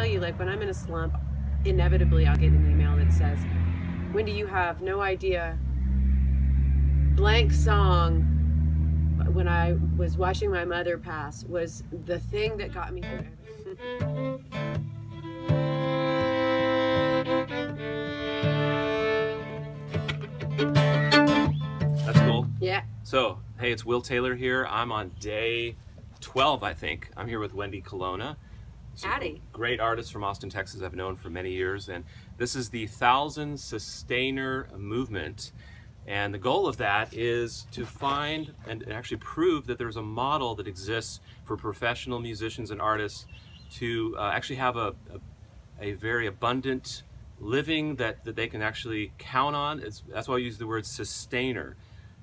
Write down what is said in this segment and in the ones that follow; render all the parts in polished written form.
tell you, like when I'm in a slump, inevitably I'll get an email that says, Wendy, you have no idea, blank song when I was watching my mother pass was the thing that got me through. That's cool. Yeah. So, hey, it's Will Taylor here. I'm on day 12, I think. I'm here with Wendy Colonna. Howdy. Great artist from Austin, Texas, I've known for many years. And this is the 1,000 Sustainer Movement. And the goal of that is to find and actually prove that there's a model that exists for professional musicians and artists to actually have a very abundant living that they can actually count on. That's why I use the word sustainer.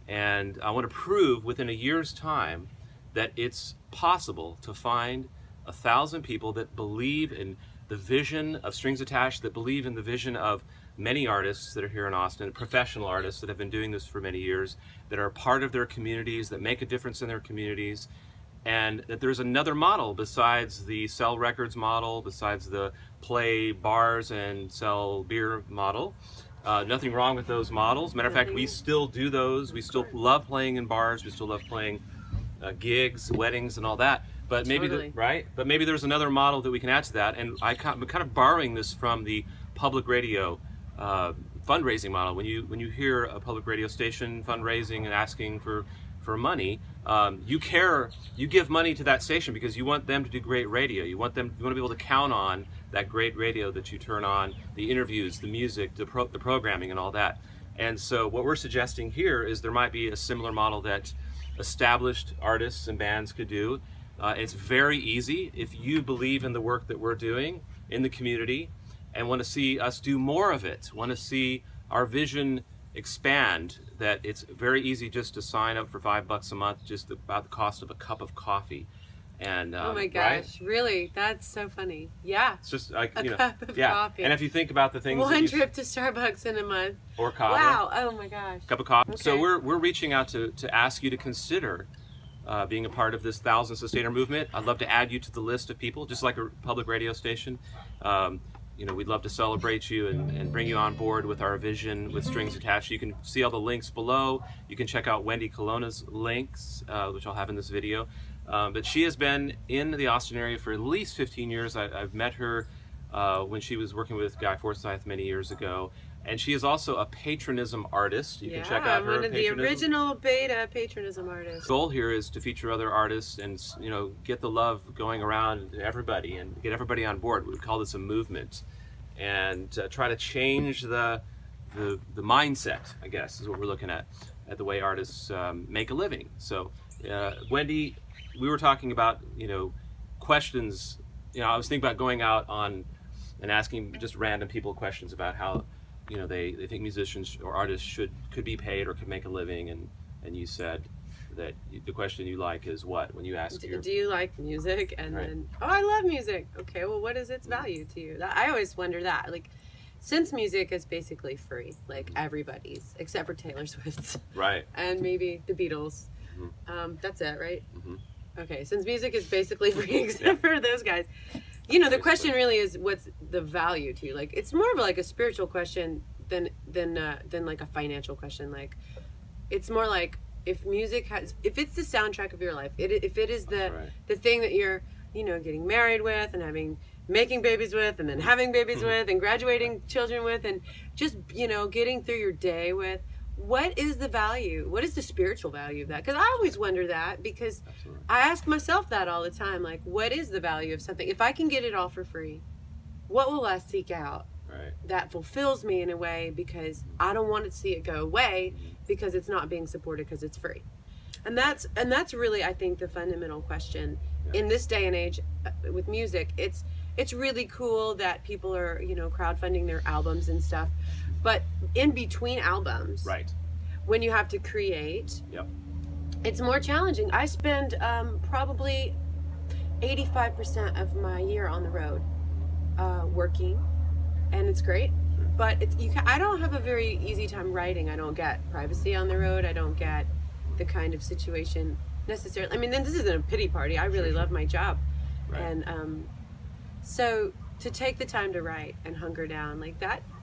And I want to prove within a year's time that it's possible to find 1,000 people that believe in the vision of Strings Attached, that believe in the vision of many artists that are here in Austin, professional artists that have been doing this for many years, that are part of their communities, that make a difference in their communities, and that there's another model besides the sell records model, besides the play bars and sell beer model. Nothing wrong with those models. Matter of fact, we still do those. We still love playing in bars. We still love playing gigs, weddings, and all that. But maybe, right? But maybe there's another model that we can add to that. And I'm kind of borrowing this from the public radio fundraising model. When you hear a public radio station fundraising and asking for money, you give money to that station because you want them to do great radio. You want to be able to count on that great radio that you turn on, the interviews, the music, the programming, and all that. And so what we're suggesting here is there might be a similar model that established artists and bands could do. It's very easy if you believe in the work that we're doing in the community and want to see us do more of it, want to see our vision expand, that it's very easy just to sign up for $5 a month, just about the cost of a cup of coffee. And oh my gosh, right? Really? That's so funny. Yeah. It's just like, a cup of coffee. And if you think about the things one trip to Starbucks in a month. Or coffee. Wow. Oh my gosh. Cup of coffee. Okay. So we're reaching out to ask you to consider being a part of this 1,000 Sustainer movement. I'd love to add you to the list of people, just like a public radio station. You know, we'd love to celebrate you and bring you on board with our vision with Strings Attached. You can see all the links below. You can check out Wendy Colonna's links, which I'll have in this video. But she has been in the Austin area for at least 15 years. I've met her when she was working with Guy Forsyth many years ago. And she is also a patronism artist. You can check out her one of the original beta patronism artists. The goal here is to feature other artists and, you know, get the love going around to everybody and get everybody on board. We would call this a movement, and try to change the mindset, I guess, is what we're looking at the way artists make a living. So, Wendy, we were talking about, you know, questions. You know, I was thinking about going out on and asking just random people questions about how, you know, they think musicians or artists could be paid or could make a living, and you said that the question you like is what when you ask do you like music? And right. Then, oh, I love music. Okay, well, what is its value to you? I always wonder that, like, since music is basically free, like everybody's except for Taylor Swift's, right, and maybe the Beatles. That's it, right? Okay, since music is basically free except for those guys. You know, the question really is, what's the value to you? Like, it's more of like a spiritual question than like a financial question. Like, it's more like, if it's the soundtrack of your life, if it is the thing that you're, you know, getting married with and making babies with, and then having babies with, and graduating children with, and just, you know, getting through your day with, what is the value? What is the spiritual value of that? Because I always wonder that, because I ask myself that all the time. Like, what is the value of something? If I can get it all for free, what will I seek out that fulfills me in a way? Because I don't want to see it go away because it's not being supported because it's free. And that's really, I think, the fundamental question in this day and age with music. It's really cool that people are, you know, crowdfunding their albums and stuff. But in between albums, when you have to create, it's more challenging. I spend probably 85% of my year on the road working, and it's great. But I don't have a very easy time writing. I don't get privacy on the road. I don't get the kind of situation necessarily. I mean, this isn't a pity party. I really love my job, and so to take the time to write and hunker down, like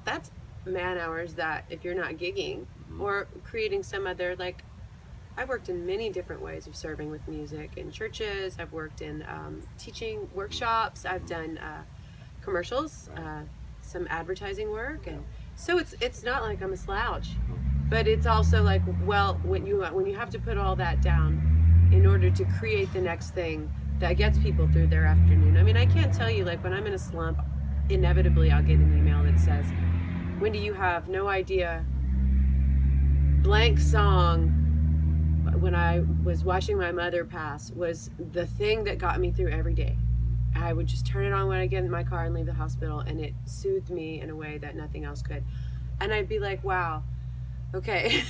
that's man hours that if you're not gigging or creating some other, like, I've worked in many different ways of serving with music in churches. I've worked in teaching workshops. I've done commercials, some advertising work, and so it's not like I'm a slouch, but it's also like, well, when you have to put all that down in order to create the next thing that gets people through their afternoon. I mean, I can't tell you, like, when I'm in a slump, inevitably I'll get an email that says, Wendy, you have no idea, blank song when I was watching my mother pass was the thing that got me through every day. I would just turn it on when I get in my car and leave the hospital, and it soothed me in a way that nothing else could. And I'd be like, wow, okay,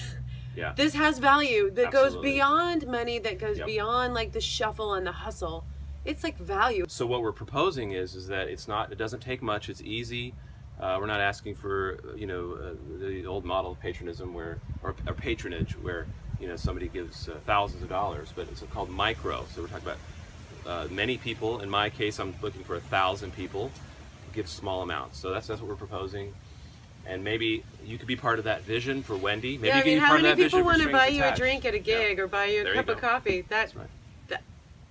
yeah, this has value that absolutely goes beyond money, that goes beyond like the shuffle and the hustle. It's like value. So what we're proposing is that it doesn't take much. It's easy. We're not asking for, you know, the old model of patronism or patronage where, you know, somebody gives thousands of dollars, but it's called micro. So we're talking about many people. In my case, I'm looking for 1,000 people who give small amounts. So that's what we're proposing. And maybe you could be part of that vision for Wendy. Maybe you could be part of that vision for Strings How many people want to buy you Attached. a drink at a gig or buy you a cup of coffee? That's right.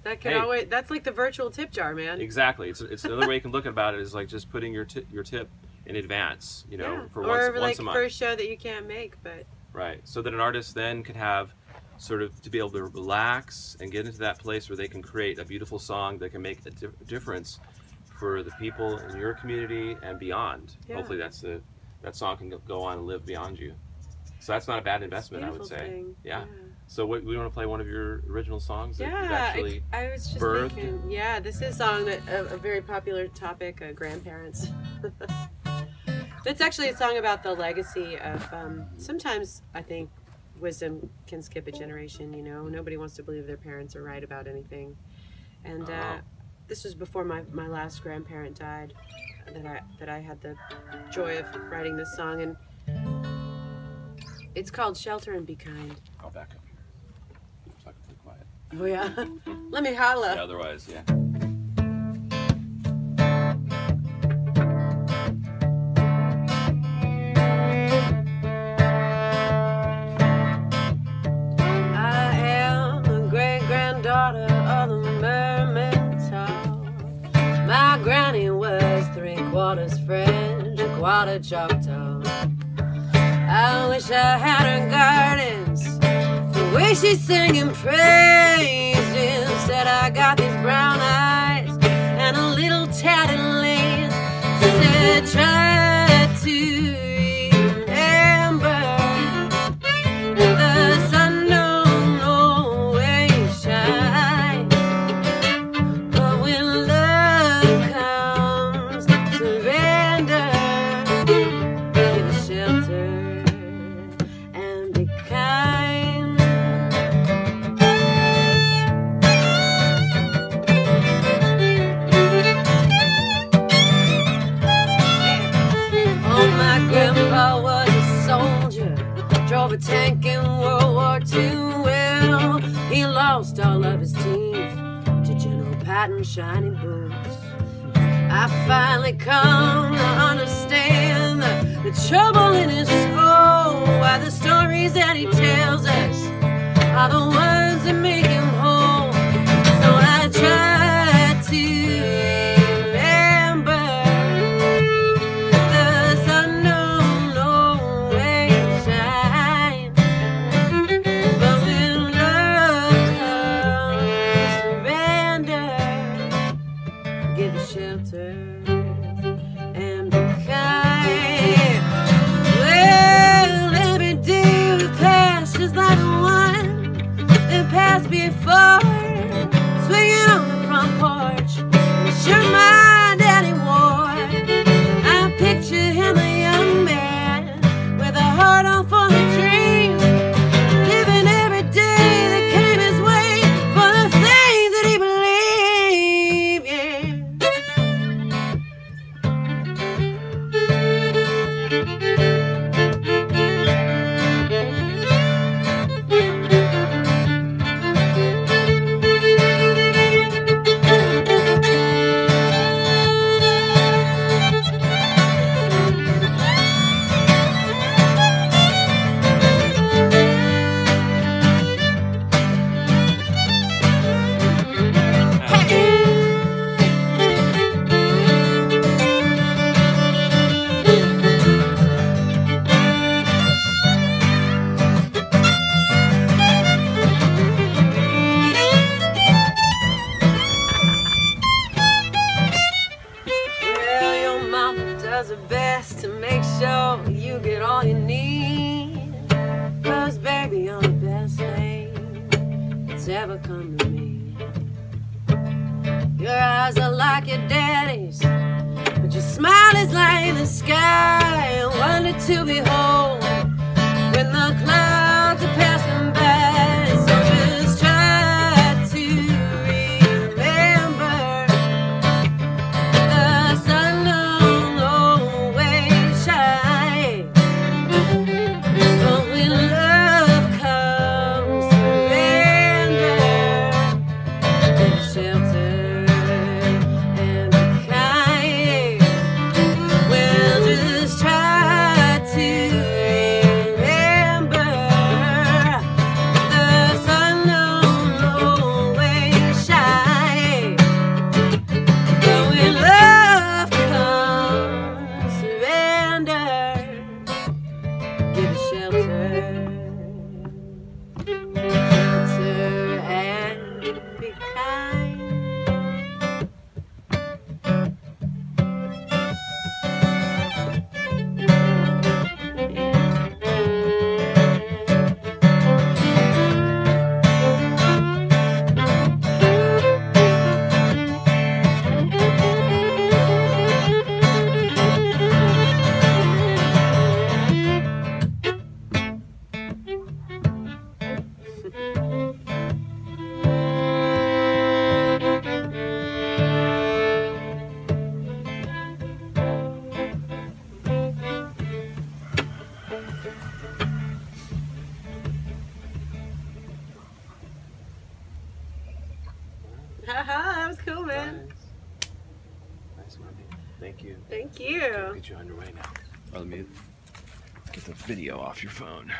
That can always, that's like the virtual tip jar, man. Exactly. It's another way you can look about it is like just putting your tip in advance, you know, for once a month. First show that you can't make, but right. So that an artist then could have sort of to be able to relax and get into that place where they can create a beautiful song that can make a difference for the people in your community and beyond. Yeah. Hopefully that song can go on and live beyond you. So that's not a bad investment, I would say. Yeah. So we want to play one of your original songs that you've actually I was just birthed? thinking, yeah, this is a song that a very popular topic, grandparents. It's actually a song about the legacy of, sometimes I think wisdom can skip a generation, you know. Nobody wants to believe their parents are right about anything. And this was before my last grandparent died, that I had the joy of writing this song, and it's called Shelter and Be Kind. I'll back up here so I can play quiet. Oh yeah? Let me holla. Yeah, otherwise, yeah. Daughter of the mermaid tall. My granny was 3/4 French, 1/4 Choctaw. I wish I had her gardens, the way she sang and praised. Instead I got these brown eyes and a little tatted lace. She said, try to remember the sun don't always shine, but when love comes, surrender, give a shelter and be kind. Oh, my grandpa was a soldier, drove a tank in World War II. Well, he lost all of his teeth to General Patton's shiny boots. I finally come to understand the trouble in his soul, why the stories that he tells us are the ones that make him whole. So I try to remember the sun don't always shine, but when love comes, surrender, give a shelter and be kind. Well, every day we pass just like the one that passed before, swinging on the front porch, the shirt my daddy wore. I picture him a young man with a heart on full of dreams, living every day that came his way for the things that he believed. Yeah. does her best to make sure you get all you need. 'Cause baby, you're the best thing that's ever come to me. Your eyes are like your daddy's, but your smile is like the sky, a wonder to behold when the clouds are passing by. So just try to remember the sun don't always shine, but when love comes, surrender, take shelter. Haha, that was cool, man. Nice, Wendy. Thank you. Thank you. Get you underway now. Let me get the video off your phone.